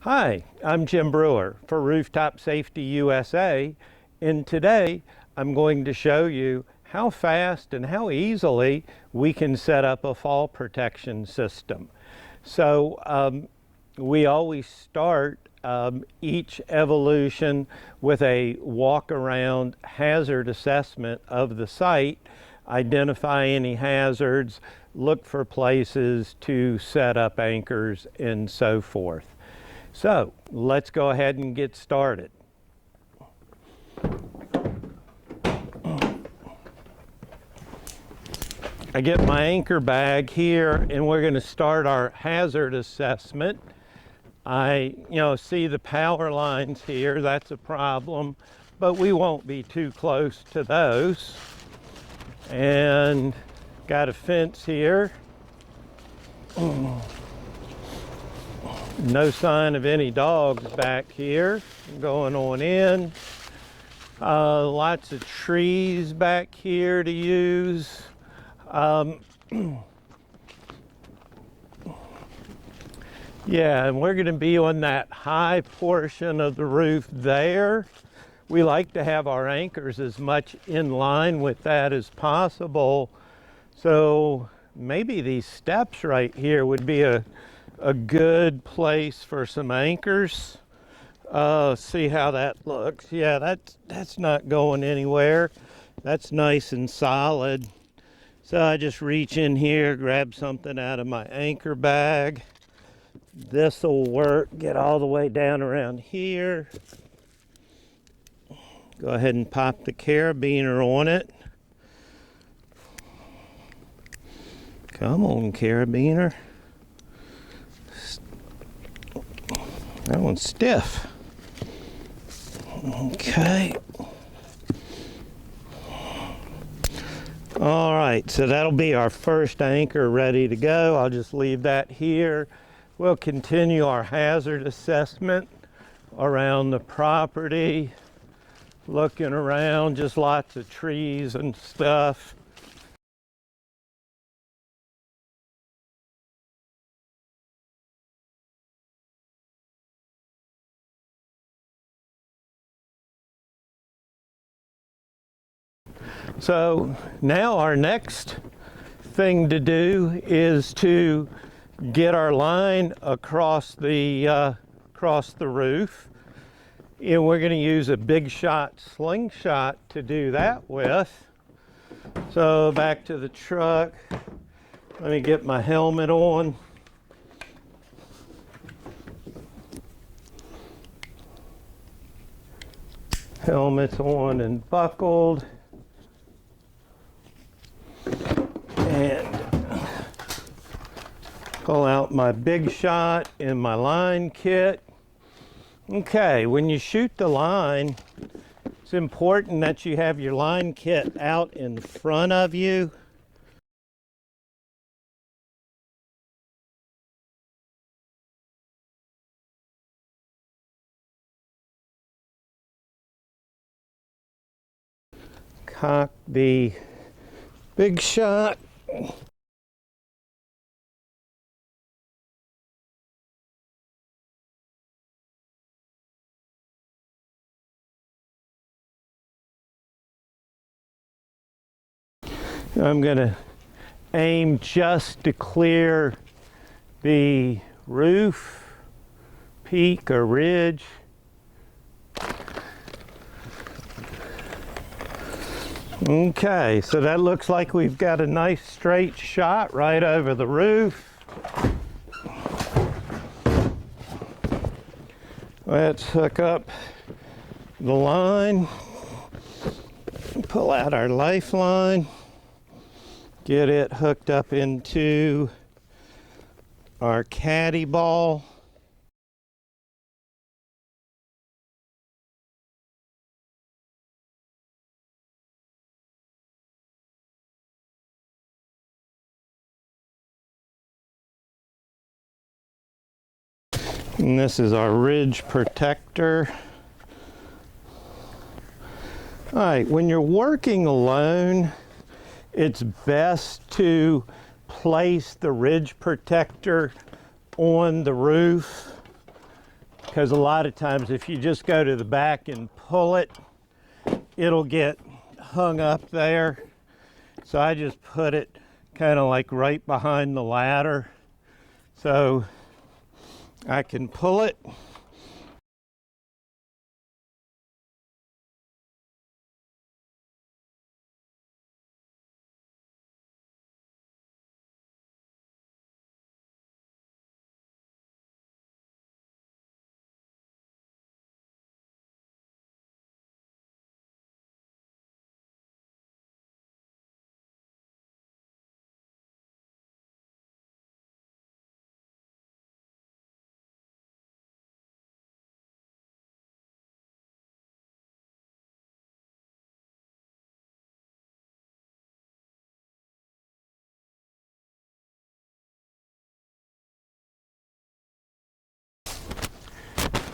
Hi, I'm Jim Brewer for Rooftop Safety USA, and today I'm going to show you how fast and how easily we can set up a fall protection system. So we always start each evolution with a walk-around hazard assessment of the site, identify any hazards, look for places to set up anchors, and so forth. So let's go ahead and get started. I get my anchor bag here and we're going to start our hazard assessment. I see the power lines here, that's a problem, but we won't be too close to those. And got a fence here. No sign of any dogs back here. Going on in. Lots of trees back here to use. Yeah, and we're going to be on that high portion of the roof there. We like to have our anchors as much in line with that as possible. So maybe these steps right here would be a good place for some anchors. See how that looks. Yeah, that's not going anywhere. That's nice and solid. So I just reach in here, grab something out of my anchor bag. This will work. Get all the way down around here. Go ahead and pop the carabiner on it. Come on, carabiner. That one's stiff. Okay. All right, so that'll be our first anchor ready to go. I'll just leave that here. We'll continue our hazard assessment around the property, looking around, just lots of trees and stuff. So now our next thing to do is to get our line across the roof. And we're going to use a Big Shot slingshot to do that with. So back to the truck. Let me get my helmet on. Helmet's on and buckled. And pull out my Big Shot and my line kit. Okay, when you shoot the line, it's important that you have your line kit out in front of you. Cock the Big Shot. I'm going to aim just to clear the roof, peak or ridge. Okay, so that looks like we've got a nice straight shot right over the roof. Let's hook up the line, pull out our lifeline, get it hooked up into our caddy ball. And this is our ridge protector. All right, when you're working alone, it's best to place the ridge protector on the roof because a lot of times if you just go to the back and pull it, it'll get hung up there. So I just put it kind of like right behind the ladder so I can pull it.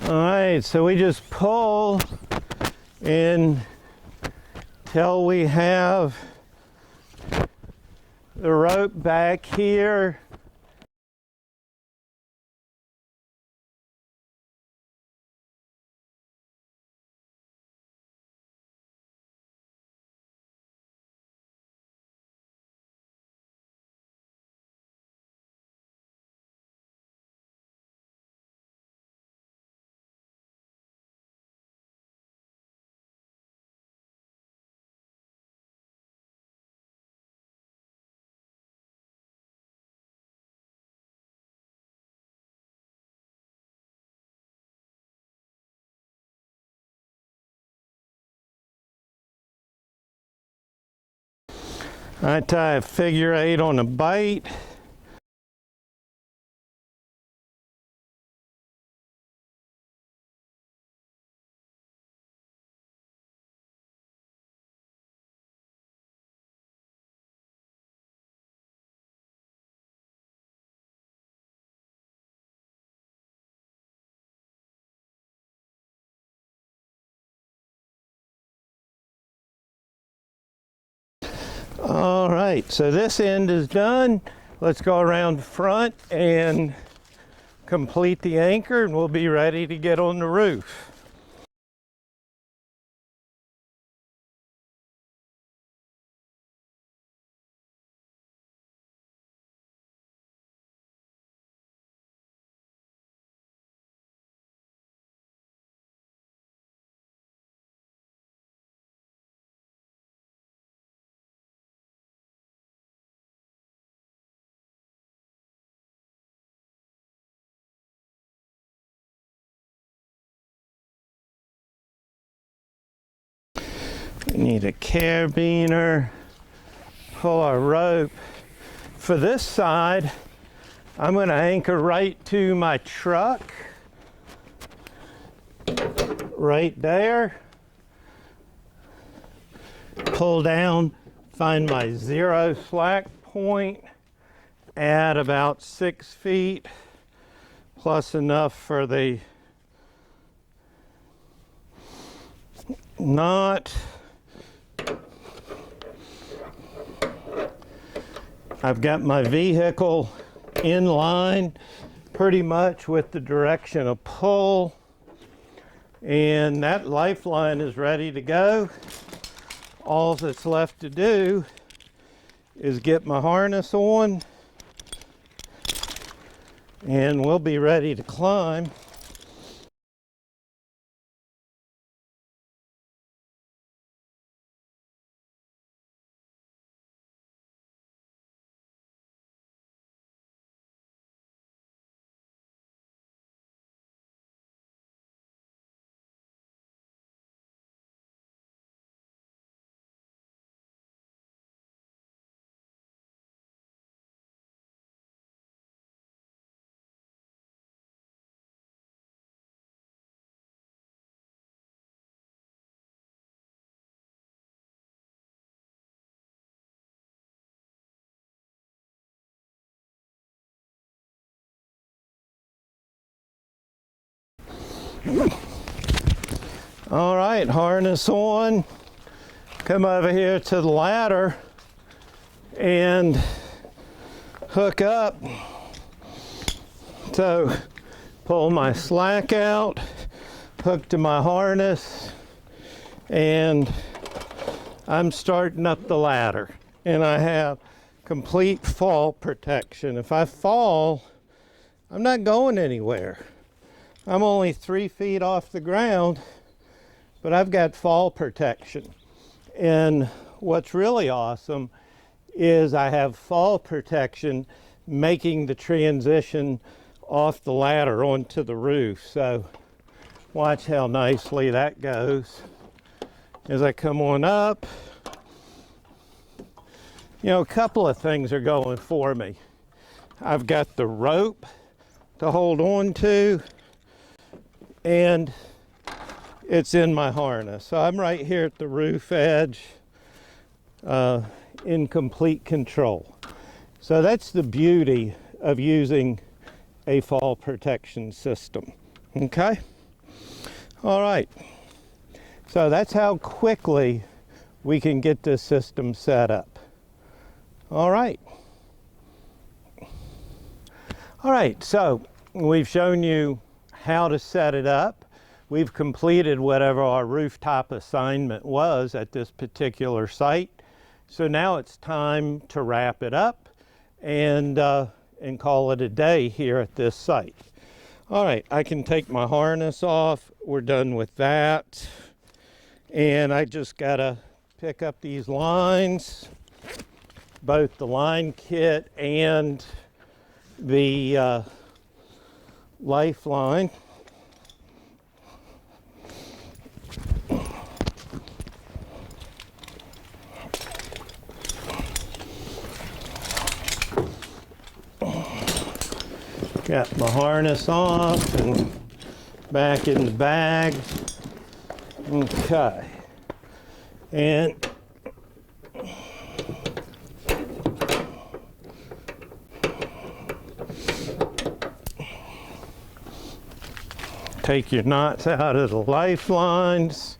All right, so we just pull until we have the rope back here. I tie a figure 8 on a bite. All right, so this end is done. Let's go around the front and complete the anchor, and we'll be ready to get on the roof. We need a carabiner, pull our rope. For this side, I'm going to anchor right to my truck, right there. Pull down, find my 0 slack point at about 6 feet, plus enough for the knot. I've got my vehicle in line pretty much with the direction of pull, and that lifeline is ready to go. All that's left to do is get my harness on, and we'll be ready to climb. All right, harness on. Come over here to the ladder and hook up. So pull my slack out, hook to my harness, and I'm starting up the ladder. And I have complete fall protection. If I fall, I'm not going anywhere. I'm only 3 feet off the ground, but I've got fall protection. And what's really awesome is I have fall protection making the transition off the ladder onto the roof. So watch how nicely that goes. As I come on up, you know, a couple of things are going for me. I've got the rope to hold on to, and it's in my harness. So I'm right here at the roof edge in complete control. So that's the beauty of using a fall protection system. Okay? All right. So that's how quickly we can get this system set up. All right. All right, so we've shown you how to set it up. We've completed whatever our rooftop assignment was at this particular site. So now it's time to wrap it up and call it a day here at this site. All right, I can take my harness off. We're done with that. And I just gotta pick up these lines, both the line kit and the lifeline. Got my harness off and back in the bag. Okay. And take your knots out of the lifelines.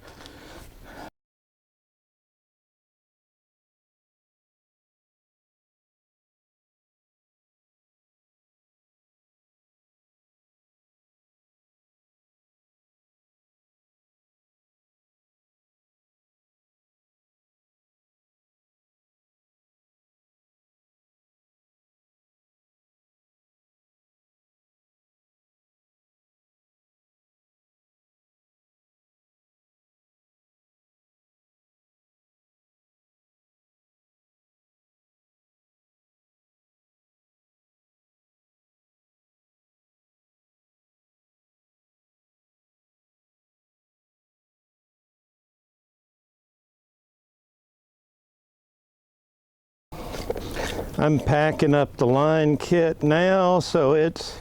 I'm packing up the line kit now, so it's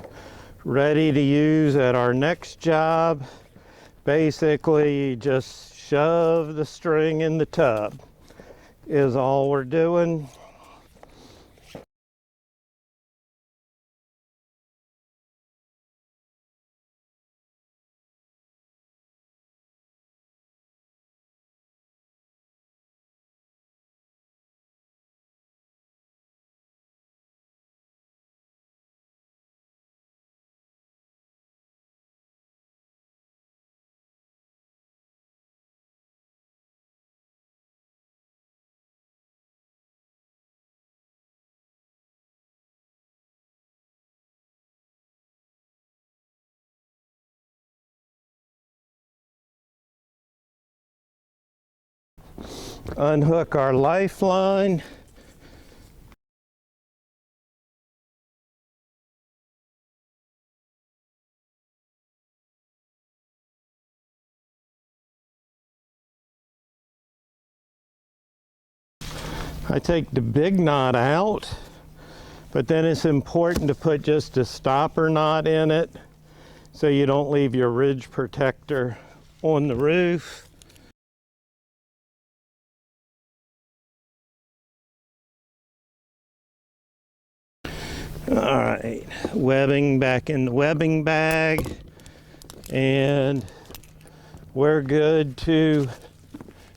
ready to use at our next job. Basically, just shove the string in the tub is all we're doing. Unhook our lifeline. I take the big knot out, but then it's important to put just a stopper knot in it so you don't leave your ridge protector on the roof. All right, webbing back in the webbing bag, and we're good to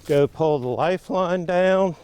go pull the lifeline down.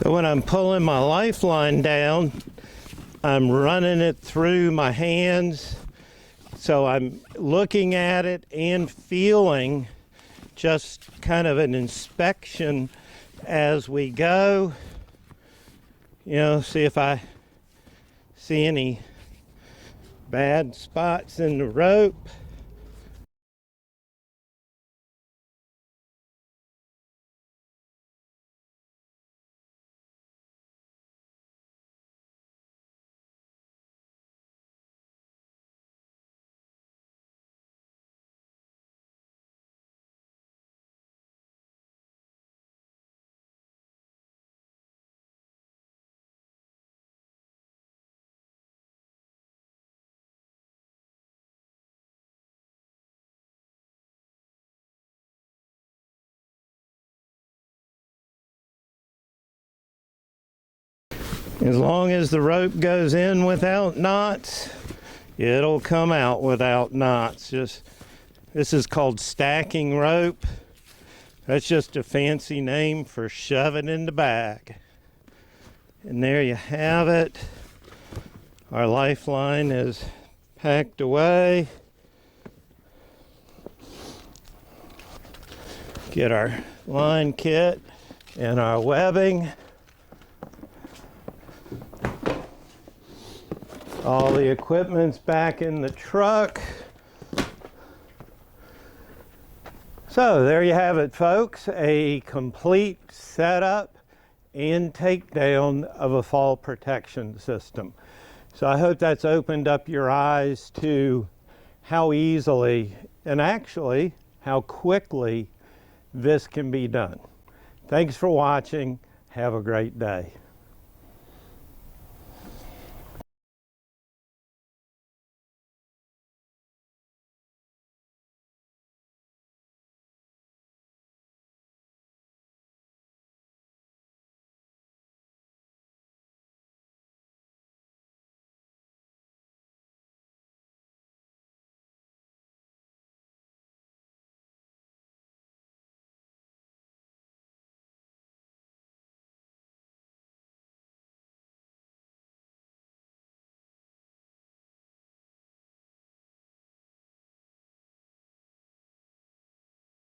So when I'm pulling my lifeline down, I'm running it through my hands. So I'm looking at it and feeling, just kind of an inspection as we go. You know, see if I see any bad spots in the rope. As long as the rope goes in without knots, it'll come out without knots. This is called stacking rope. That's just a fancy name for shoving in the bag. And there you have it. Our lifeline is packed away. Get our line kit and our webbing. All the equipment's back in the truck. So there you have it, folks, a complete setup and takedown of a fall protection system. So I hope that's opened up your eyes to how easily and actually how quickly this can be done. Thanks for watching. Have a great day.